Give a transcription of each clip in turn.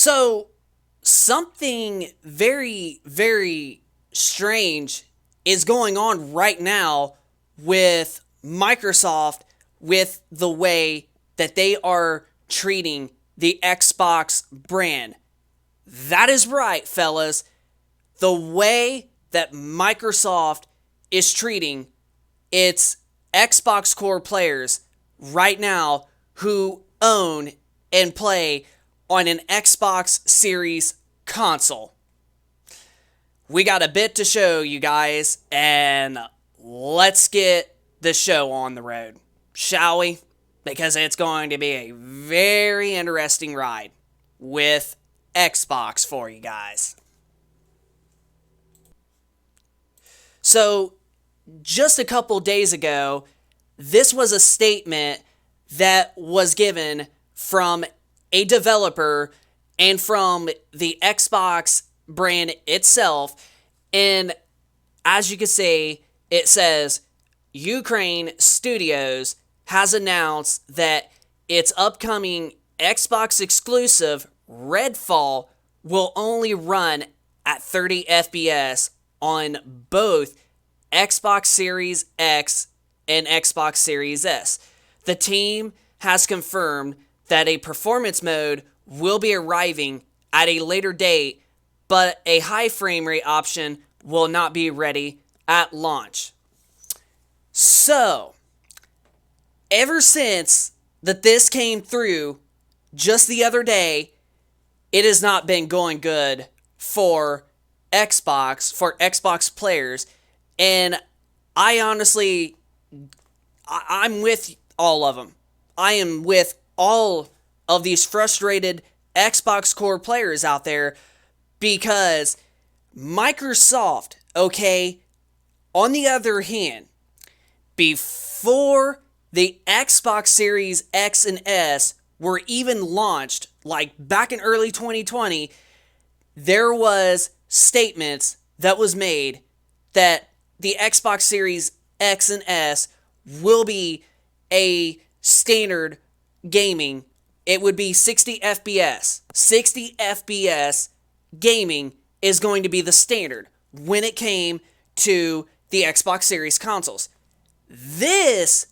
So, something very, very strange is going on right now with Microsoft with the way that they are treating the Xbox brand. That is right, fellas. The way that Microsoft is treating its Xbox Core players right now who own and play on an Xbox Series console. We got a bit to show you guys, and let's get the show on the road, shall we? Because it's going to be a very interesting ride with Xbox for you guys. So, just a couple days ago, this was a statement that was given from a developer and from the Xbox brand itself. And as you can see, it says Ukraine Studios has announced that its upcoming Xbox exclusive Redfall will only run at 30 FPS on both Xbox Series X and Xbox Series S. The team has confirmed that a performance mode will be arriving at a later date, but a high frame rate option will not be ready at launch. So, ever since that this came through just the other day, it has not been going good for Xbox players. And I'm with all of them. I am with all of these frustrated Xbox Core players out there because Microsoft, okay, on the other hand, before the Xbox Series X and S were even launched, like back in early 2020, there was statements that was made that the Xbox Series X and S will be a standard gaming. It would be 60 FPS. 60 FPS gaming is going to be the standard when it came to the Xbox Series consoles. This,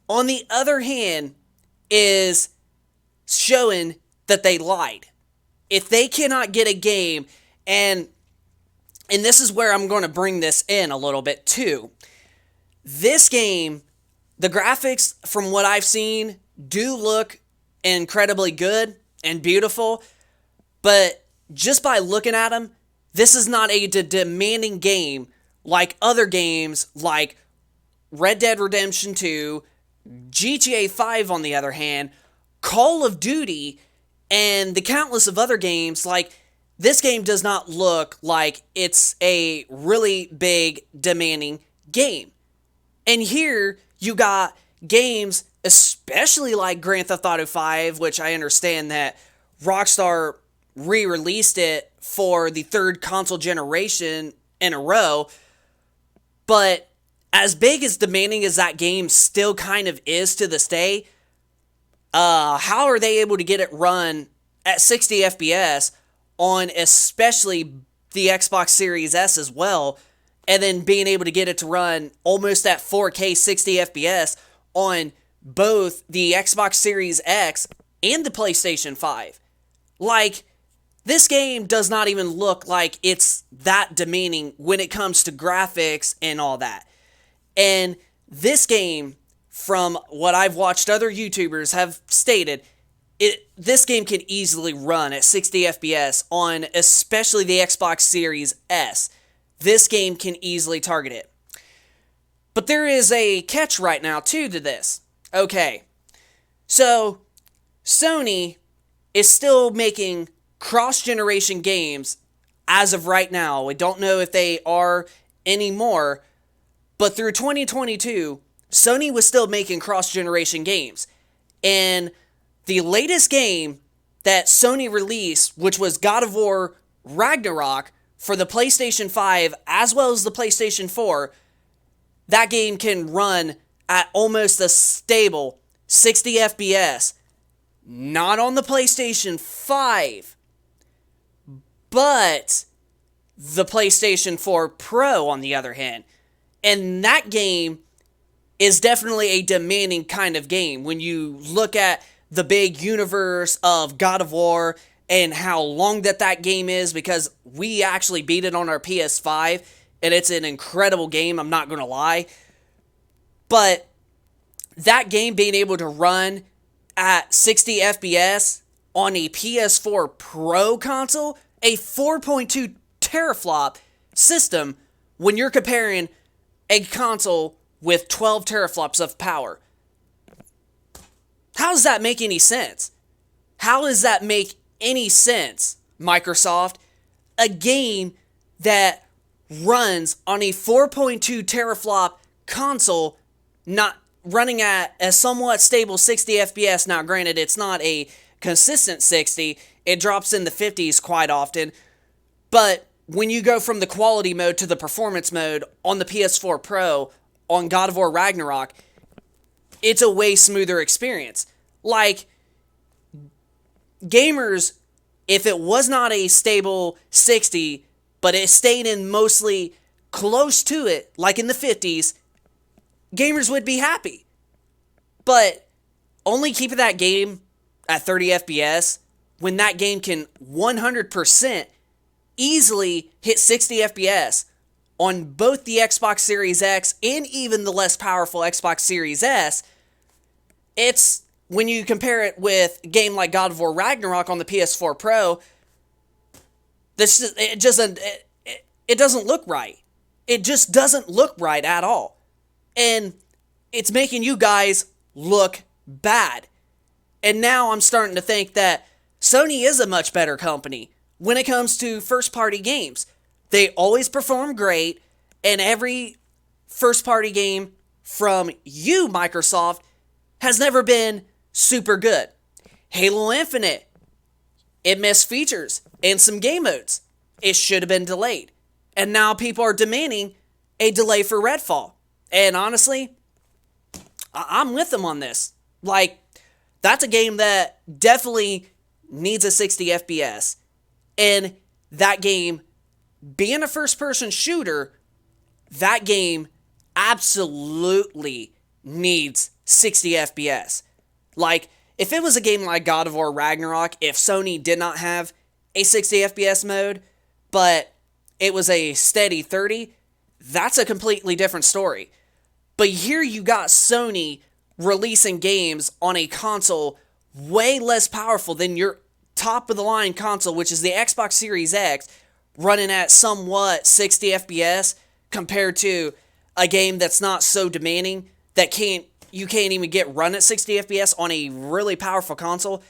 on the other hand, is showing that they lied. If they cannot get a game, and this is where I'm going to bring this in a little bit too. This game, the graphics from what I've seen do look incredibly good and beautiful, but just by looking at them, this is not a demanding game like other games like Red Dead Redemption 2, GTA 5 on the other hand, Call of Duty, and the countless of other games. Like, this game does not look like it's a really big, demanding game. And here, you got games, especially like Grand Theft Auto 5, which I understand that Rockstar re-released it for the third console generation in a row. But as big as demanding as that game still kind of is to this day, how are they able to get it run at 60 FPS on especially the Xbox Series S as well, and then being able to get it to run almost at 4K 60 FPS on both the Xbox Series X and the PlayStation 5? Like, this game does not even look like it's that demanding when it comes to graphics and all that. And this game, from what I've watched other YouTubers have stated, this game can easily run at 60 FPS on especially the Xbox Series S. This game can easily target it. But there is a catch right now, too, to this. Okay, so Sony is still making cross-generation games as of right now. We don't know if they are anymore, but through 2022, Sony was still making cross-generation games. And the latest game that Sony released, which was God of War Ragnarok for the PlayStation 5 as well as the PlayStation 4, that game can run at almost a stable 60 FPS. Not on the PlayStation 5, But the PlayStation 4 Pro, on the other hand, and that game is definitely a demanding kind of game. When you look at the big universe of God of War and how long that game is, because we actually beat it on our PS5, and it's an incredible game, I'm not going to lie. But that game being able to run at 60 FPS on a PS4 Pro console, a 4.2 teraflop system, when you're comparing a console with 12 teraflops of power. How does that make any sense? How does that make any sense, Microsoft? A game that runs on a 4.2 teraflop console, not running at a somewhat stable 60 FPS. Now, granted, it's not a consistent 60. It drops in the 50s quite often. But when you go from the quality mode to the performance mode on the PS4 Pro, on God of War Ragnarok, it's a way smoother experience. Like, gamers, if it was not a stable 60, but it stayed in mostly close to it, like in the 50s, gamers would be happy. But only keeping that game at 30 FPS when that game can 100% easily hit 60 FPS on both the Xbox Series X and even the less powerful Xbox Series S. It's, when you compare it with a game like God of War Ragnarok on the PS4 Pro, it doesn't look right. It just doesn't look right at all. And it's making you guys look bad. And now I'm starting to think that Sony is a much better company when it comes to first-party games. They always perform great, and every first-party game from you, Microsoft, has never been super good. Halo Infinite, it missed features and some game modes. It should have been delayed. And now people are demanding a delay for Redfall. And honestly, I'm with them on this. Like, that's a game that definitely needs a 60 FPS. And that game, being a first-person shooter, that game absolutely needs 60 FPS. Like, if it was a game like God of War Ragnarok, if Sony did not have a 60 FPS mode, but it was a steady 30, that's a completely different story. But here you got Sony releasing games on a console way less powerful than your top-of-the-line console, which is the Xbox Series X, running at somewhat 60 FPS compared to a game that's not so demanding that you can't even get run at 60 FPS on a really powerful console.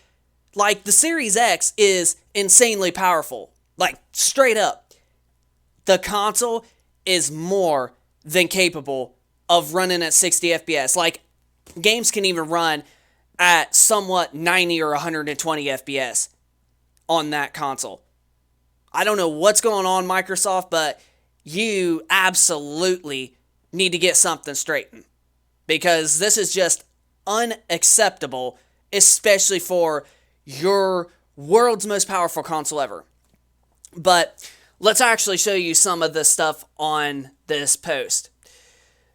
Like, the Series X is insanely powerful. Like, straight up. The console is more than capable of running at 60 FPS. Like, games can even run at somewhat 90 or 120 FPS on that console. I don't know what's going on, Microsoft, but you absolutely need to get something straightened. Because this is just unacceptable, especially for your world's most powerful console ever. But let's actually show you some of the stuff on this post.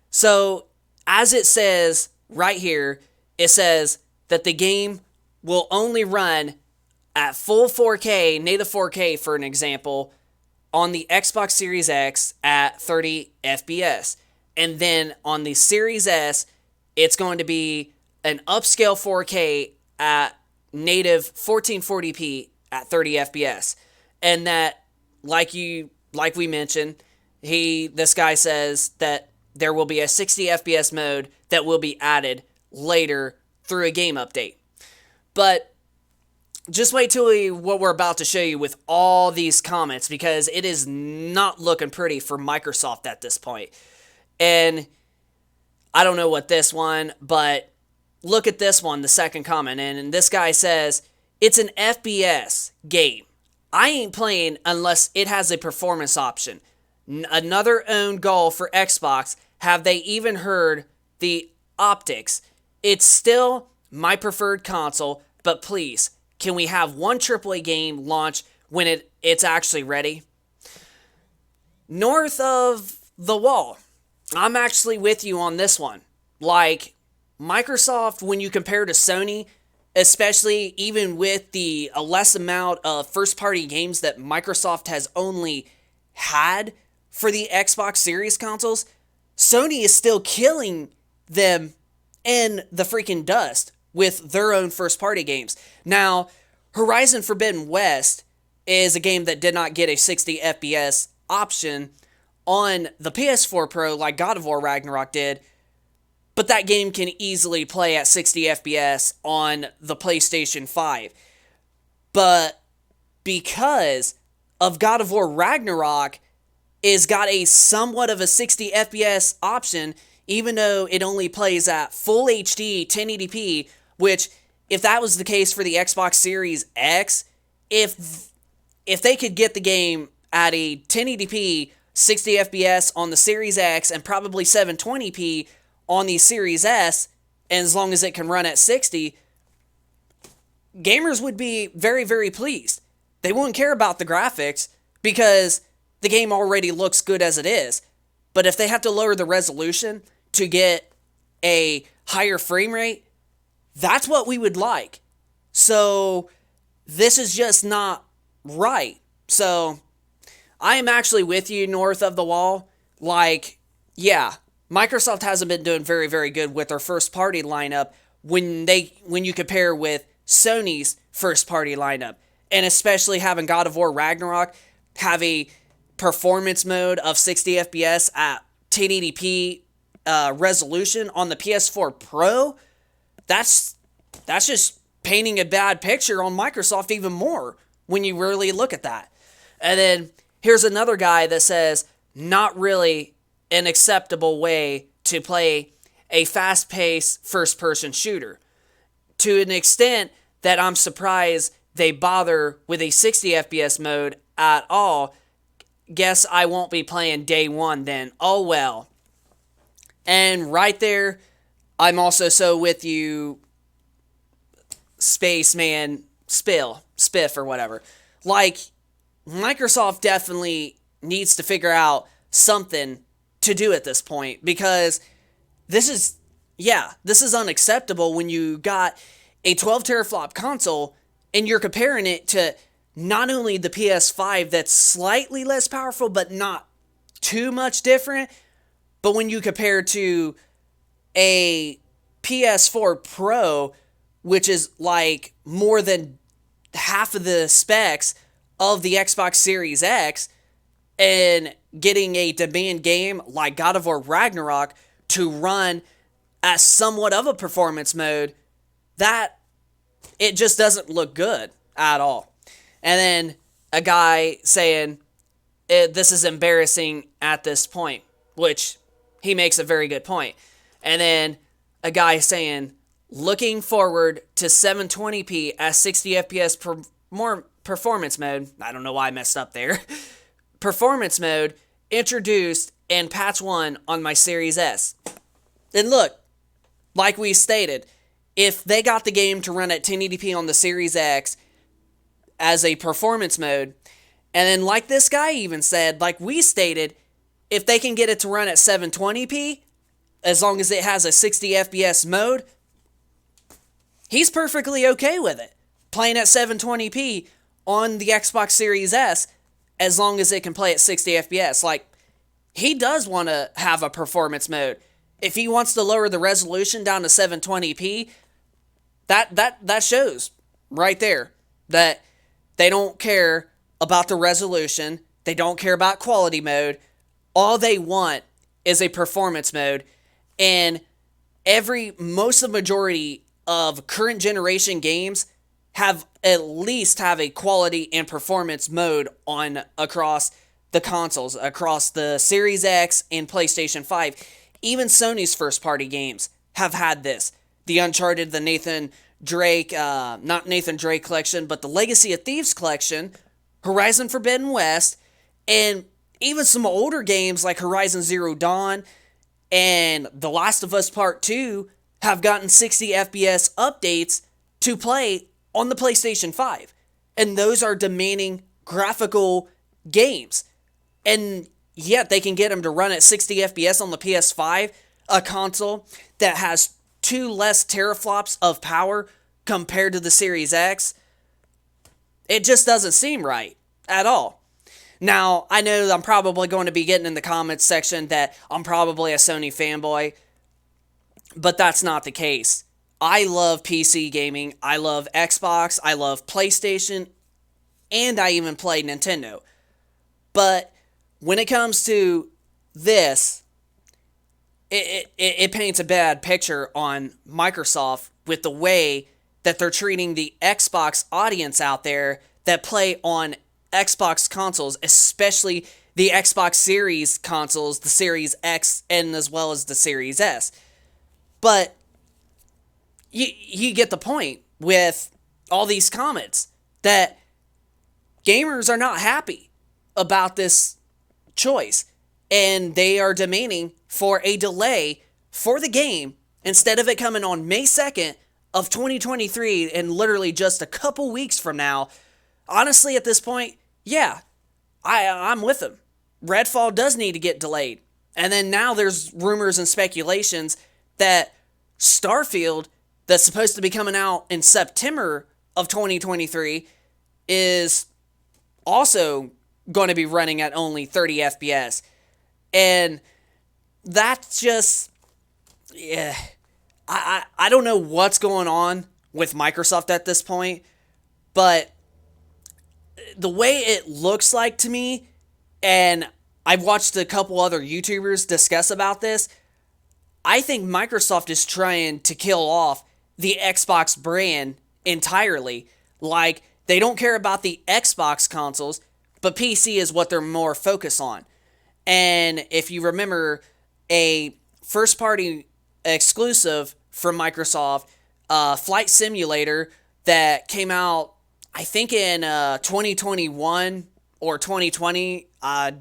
So, as it says right here, it says that the game will only run at full 4K, native 4K for an example, on the Xbox Series X at 30 FPS. And then on the Series S, it's going to be an upscale 4K at native 1440p at 30 FPS. And that, like we mentioned, this guy says that there will be a 60 FPS mode that will be added later through a game update. But just wait till what we're about to show you with all these comments, because it is not looking pretty for Microsoft at this point. And I don't know what this one, but look at this one, the second comment. And this guy says, it's an FPS game. I ain't playing unless it has a performance option. Another own goal for Xbox. Have they even heard the optics? It's still my preferred console, but please, can we have one AAA game launch when it's actually ready. North of the wall, I'm actually with you on this one. Like, Microsoft, when you compare to Sony, especially even with the less amount of first-party games that Microsoft has only had for the Xbox Series consoles, Sony is still killing them in the freaking dust with their own first-party games. Now, Horizon Forbidden West is a game that did not get a 60 FPS option on the PS4 Pro like God of War Ragnarok did, but that game can easily play at 60 FPS on the PlayStation 5. But because of God of War Ragnarok is got a somewhat of a 60 FPS option, even though it only plays at full HD 1080p, which if that was the case for the Xbox Series X, if they could get the game at a 1080p 60 FPS on the Series X and probably 720p on the Series S, and as long as it can run at 60, gamers would be very, very pleased. They wouldn't care about the graphics because the game already looks good as it is. But if they have to lower the resolution to get a higher frame rate, that's what we would like. So this is just not right. So I am actually with you, North of the Wall. Like, yeah, Microsoft hasn't been doing very, very good with their first-party lineup when you compare with Sony's first-party lineup. And especially having God of War Ragnarok have a performance mode of 60 FPS at 1080p resolution on the PS4 Pro, that's just painting a bad picture on Microsoft even more when you really look at that. And then here's another guy that says, not really an acceptable way to play a fast-paced first-person shooter. To an extent that I'm surprised they bother with a 60 FPS mode at all. Guess I won't be playing day one then. Oh well. And right there, I'm also so with you, Spaceman Spiff or whatever. Like, Microsoft definitely needs to figure out something to do at this point, because this is unacceptable when you got a 12 teraflop console and you're comparing it to not only the PS5 that's slightly less powerful but not too much different, but when you compare to a PS4 Pro, which is like more than half of the specs of the Xbox Series X, and getting a demand game like God of War Ragnarok to run at somewhat of a performance mode, that it just doesn't look good at all. And then a guy saying, this is embarrassing at this point, which he makes a very good point. And then a guy saying, looking forward to 720p at 60 FPS more performance mode. I don't know why I messed up there. Performance mode introduced in patch 1 on my Series S. And look, like we stated, if they got the game to run at 1080p on the Series X as a performance mode, and then like this guy even said, like we stated, if they can get it to run at 720p, as long as it has a 60 FPS mode, he's perfectly okay with it. Playing at 720p on the Xbox Series S, as long as it can play at 60 FPS. Like, he does want to have a performance mode. If he wants to lower the resolution down to 720p, that shows right there that they don't care about the resolution. They don't care about quality mode. All they want is a performance mode. And most of the majority of current generation games have at least have a quality and performance mode on across the consoles, across the Series X and PlayStation 5. Even Sony's first-party games have had this. The Uncharted, the Nathan Drake, not Nathan Drake collection, but the Legacy of Thieves collection, Horizon Forbidden West, and even some older games like Horizon Zero Dawn and The Last of Us Part 2 have gotten 60 FPS updates to play on the PlayStation 5. And those are demanding graphical games. And yet they can get them to run at 60 FPS on the PS5, a console that has 2 less teraflops of power compared to the Series X. It just doesn't seem right at all. Now, I know I'm probably going to be getting in the comments section that I'm probably a Sony fanboy, but that's not the case. I love PC gaming, I love Xbox, I love PlayStation, and I even play Nintendo. But when it comes to this, it paints a bad picture on Microsoft with the way that they're treating the Xbox audience out there that play on Xbox consoles, especially the Xbox Series consoles, the Series X, and as well as the Series S. But you get the point with all these comments that gamers are not happy about this choice, and they are demanding for a delay for the game instead of it coming on May 2nd of 2023 and literally just a couple weeks from now. Honestly, at this point, yeah, I'm with them. Redfall does need to get delayed. And then now there's rumors and speculations that Starfield, that's supposed to be coming out in September of 2023, is also going to be running at only 30 FPS. And that's just, yeah, I don't know what's going on with Microsoft at this point, but the way it looks like to me, and I've watched a couple other YouTubers discuss about this, I think Microsoft is trying to kill off the Xbox brand entirely. Like, they don't care about the Xbox consoles, but PC is what they're more focused on. And if you remember, a first-party exclusive from Microsoft, Flight Simulator, that came out, I think, in 2021 or 2020. I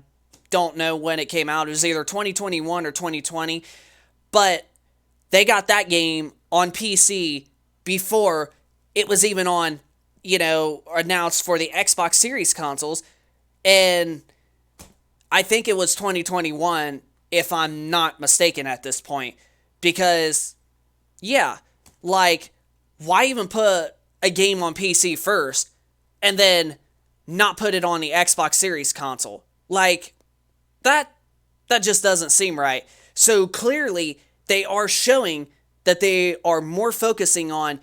don't know when it came out. It was either 2021 or 2020. But they got that game on PC before it was even on, announced for the Xbox Series consoles. And I think it was 2021, if I'm not mistaken at this point. Because, yeah, like, why even put a game on PC first and then not put it on the Xbox Series console? Like, that just doesn't seem right. So clearly, they are showing that they are more focusing on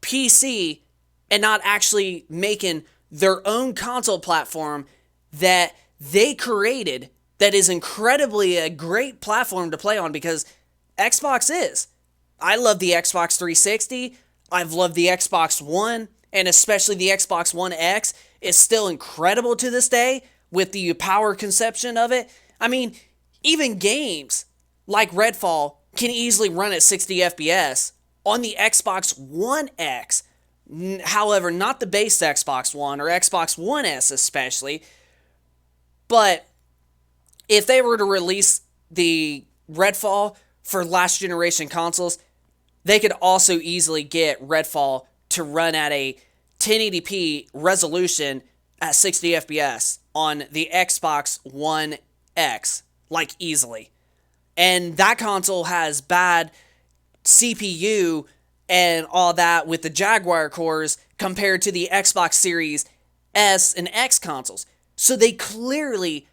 PC and not actually making their own console platform that they created, that is incredibly a great platform to play on, because Xbox is. I love the Xbox 360. I've loved the Xbox One, and especially the Xbox One X is still incredible to this day with the power conception of it. I mean, even games like Redfall can easily run at 60 FPS on the Xbox One X. However, not the base Xbox One or Xbox One S especially. But if they were to release the Redfall for last generation consoles, they could also easily get Redfall to run at a 1080p resolution at 60 FPS on the Xbox One X, like easily. And that console has bad CPU and all that with the Jaguar cores compared to the Xbox Series S and X consoles. So they clearly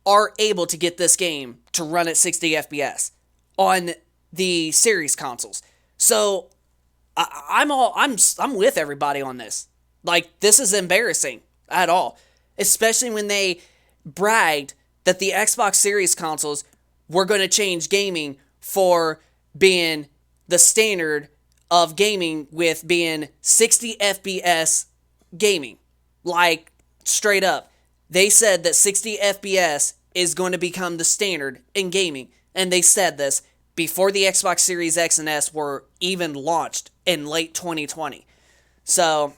are able to get this game to run at 60 FPS on the Series consoles. So I'm with everybody on this. Like, this is embarrassing at all, especially when they bragged that the Xbox Series consoles were going to change gaming for being the standard of gaming, with being 60 FPS gaming. Like, straight up. They said that 60 FPS is going to become the standard in gaming. And they said this before the Xbox Series X and S were even launched in late 2020. So,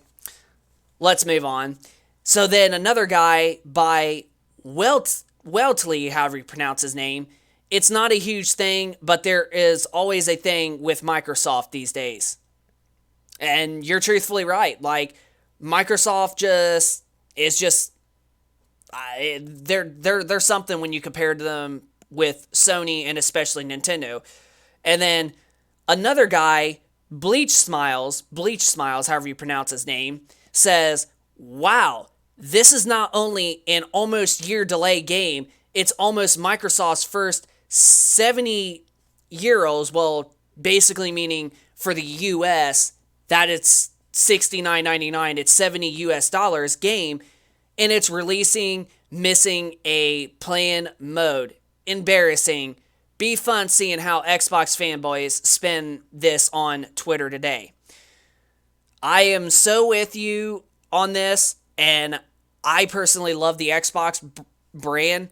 let's move on. So then another guy by Weltley, however you pronounce his name, it's not a huge thing, but there is always a thing with Microsoft these days. And you're truthfully right. Like, Microsoft is just They're something when you compare them with Sony and especially Nintendo. And then another guy, Bleach Smiles, however you pronounce his name, says, "Wow, this is not only an almost year delay game, it's almost Microsoft's first 70 euros, well, basically meaning for the US that it's $69.99, it's 70 US dollars game, and it's releasing missing a play-in mode. Embarrassing. Be fun seeing how Xbox fanboys spin this on Twitter today." I am so with you on this, and I personally love the Xbox brand.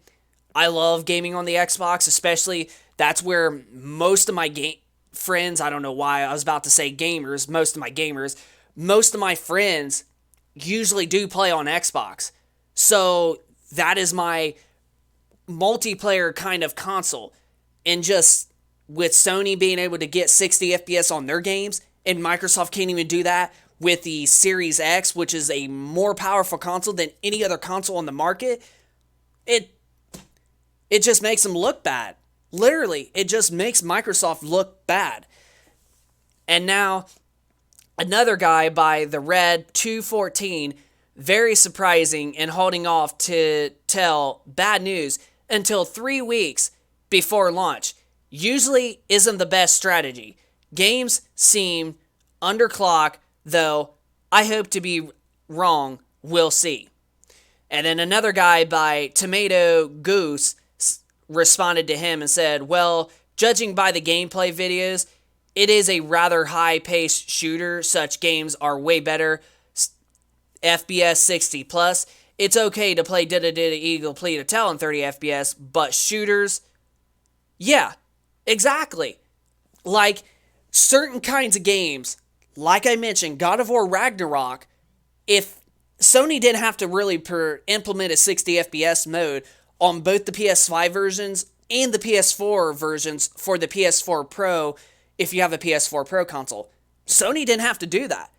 I love gaming on the Xbox, especially that's where most of my friends, I don't know why I was about to say gamers, most of my friends usually do play on Xbox. So that is my multiplayer kind of console. And just with Sony being able to get 60 FPS on their games, and Microsoft can't even do that with the Series X, which is a more powerful console than any other console on the market, it just makes them look bad. Literally, it just makes Microsoft look bad. And now, another guy by the Red 214, very surprising and holding off to tell bad news until 3 weeks before launch. Usually isn't the best strategy. Games seem underclock, though I hope to be wrong. We'll see. And then another guy by Tomato Goose responded to him and said, "Well, judging by the gameplay videos, it is a rather high-paced shooter. Such games are way better. FPS 60 plus. It's okay to play Eagle Plea to Tell in 30 FPS, but shooters, yeah, exactly. Like certain kinds of games, like I mentioned, God of War Ragnarok, if Sony didn't have to really implement a 60 FPS mode on both the PS5 versions and the PS4 versions for the PS4 Pro, if you have a PS4 Pro console, Sony didn't have to do that.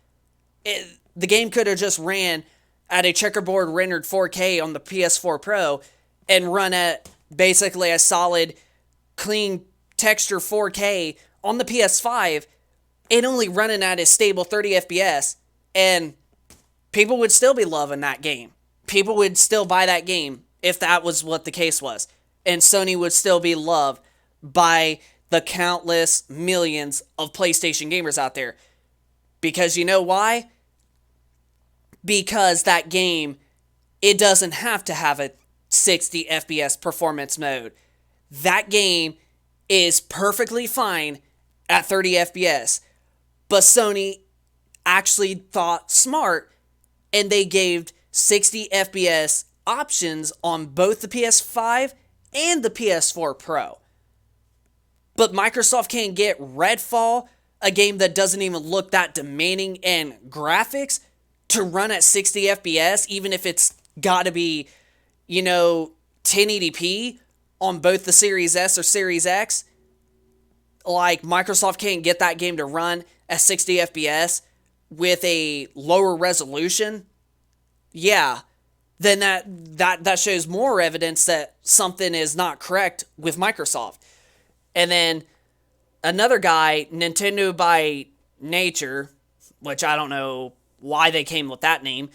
The game could have just ran at a checkerboard rendered 4K on the PS4 Pro and run at basically a solid, clean texture 4K on the PS5 and only running at a stable 30 FPS, and people would still be loving that game. People would still buy that game if that was what the case was. And Sony would still be loved by the countless millions of PlayStation gamers out there. Because you know why? Because that game, it doesn't have to have a 60 FPS performance mode. That game is perfectly fine at 30 FPS. But Sony actually thought smart, and they gave 60 FPS options on both the PS5 and the PS4 Pro. But Microsoft can't get Redfall, a game that doesn't even look that demanding in graphics, to run at 60 FPS, even if it's got to be, 1080p on both the Series S or Series X. Like, Microsoft can't get that game to run at 60 FPS with a lower resolution. Yeah, then that shows more evidence that something is not correct with Microsoft. And then another guy, Nintendo by Nature, which I don't know why they came with that name,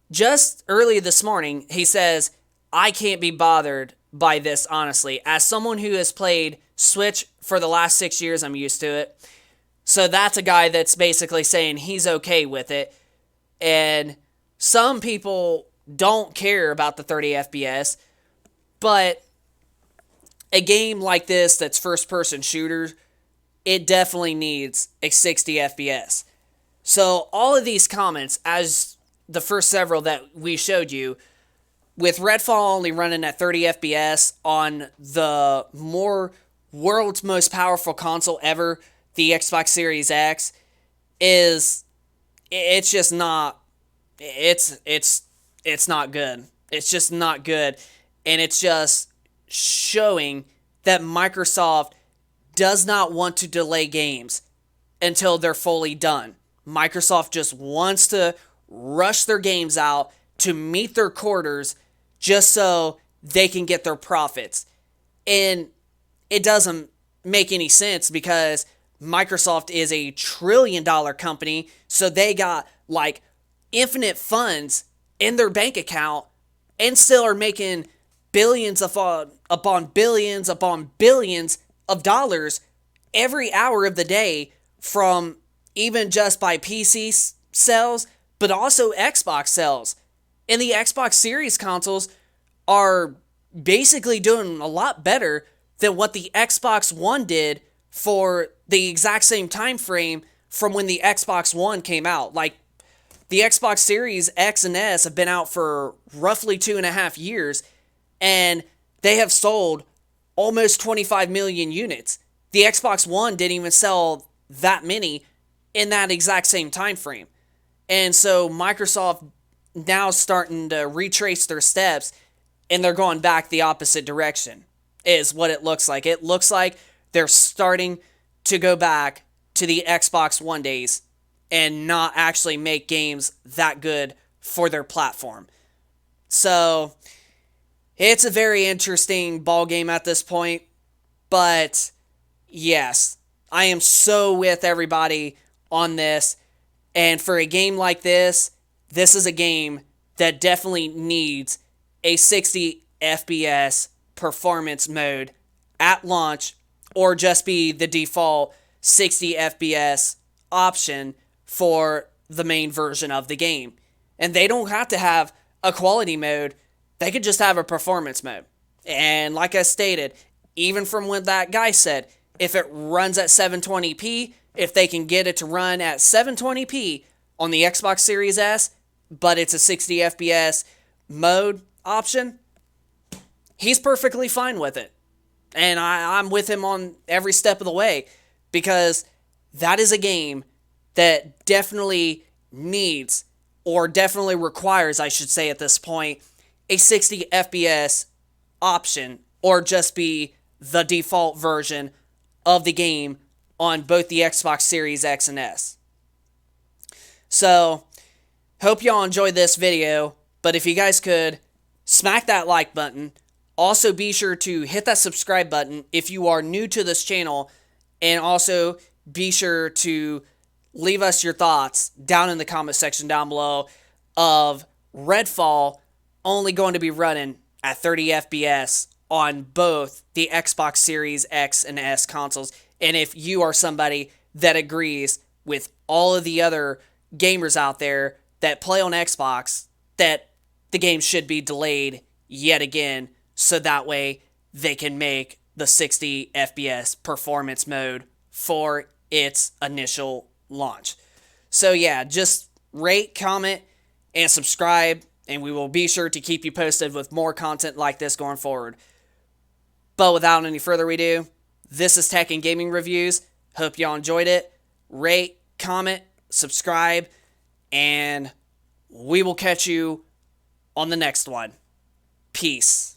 just early this morning, he says, "I can't be bothered by this, honestly. As someone who has played Switch for the last 6 years, I'm used to it." So that's a guy that's basically saying he's okay with it. And some people don't care about the 30 FPS, but a game like this that's first-person shooter, it definitely needs a 60 FPS. So all of these comments, as the first several that we showed you, with Redfall only running at 30 FPS on the world's most powerful console ever, the Xbox Series X, it's just not, it's not good. It's just not good. And it's just showing that Microsoft does not want to delay games until they're fully done. Microsoft just wants to rush their games out to meet their quarters just so they can get their profits. And it doesn't make any sense because Microsoft is a $1 trillion company, so they got like infinite funds in their bank account and still are making billions upon billions upon billions of dollars every hour of the day from even just by PC sales, but also Xbox sales. And the Xbox Series consoles are basically doing a lot better than what the Xbox One did for the exact same time frame from when the Xbox One came out. Like, the Xbox Series X and S have been out for roughly 2.5 years, and they have sold almost 25 million units. The Xbox One didn't even sell that many in that exact same time frame. And so Microsoft now starting to retrace their steps, and they're going back the opposite direction, is what it looks like. It looks like they're starting to go back to the Xbox One days and not actually make games that good for their platform. So it's a very interesting ball game at this point. But yes, I am so with everybody on this. And for a game like this, this is a game that definitely needs a 60 FPS performance mode at launch, or just be the default 60 FPS option for the main version of the game. And they don't have to have a quality mode. They could just have a performance mode. And like I stated, even from what that guy said, if it runs at 720p, if they can get it to run at 720p on the Xbox Series S, but it's a 60 FPS mode option, he's perfectly fine with it. And I'm with him on every step of the way, because that is a game that definitely needs, or definitely requires, I should say at this point, a 60 FPS option, or just be the default version of the game on both the Xbox Series X and S. So, hope y'all enjoyed this video, but if you guys could, smack that like button. Also, be sure to hit that subscribe button if you are new to this channel, and also be sure to leave us your thoughts down in the comment section down below of Redfall only going to be running at 30 FPS on both the Xbox Series X and S consoles, and if you are somebody that agrees with all of the other gamers out there that play on Xbox that the game should be delayed yet again, so that way they can make the 60 FPS performance mode for its initial launch. So yeah, just rate, comment, and subscribe, and we will be sure to keep you posted with more content like this going forward. But without any further ado, this is Tech and Gaming Reviews. Hope y'all enjoyed it. Rate, comment, subscribe, and we will catch you on the next one. Peace.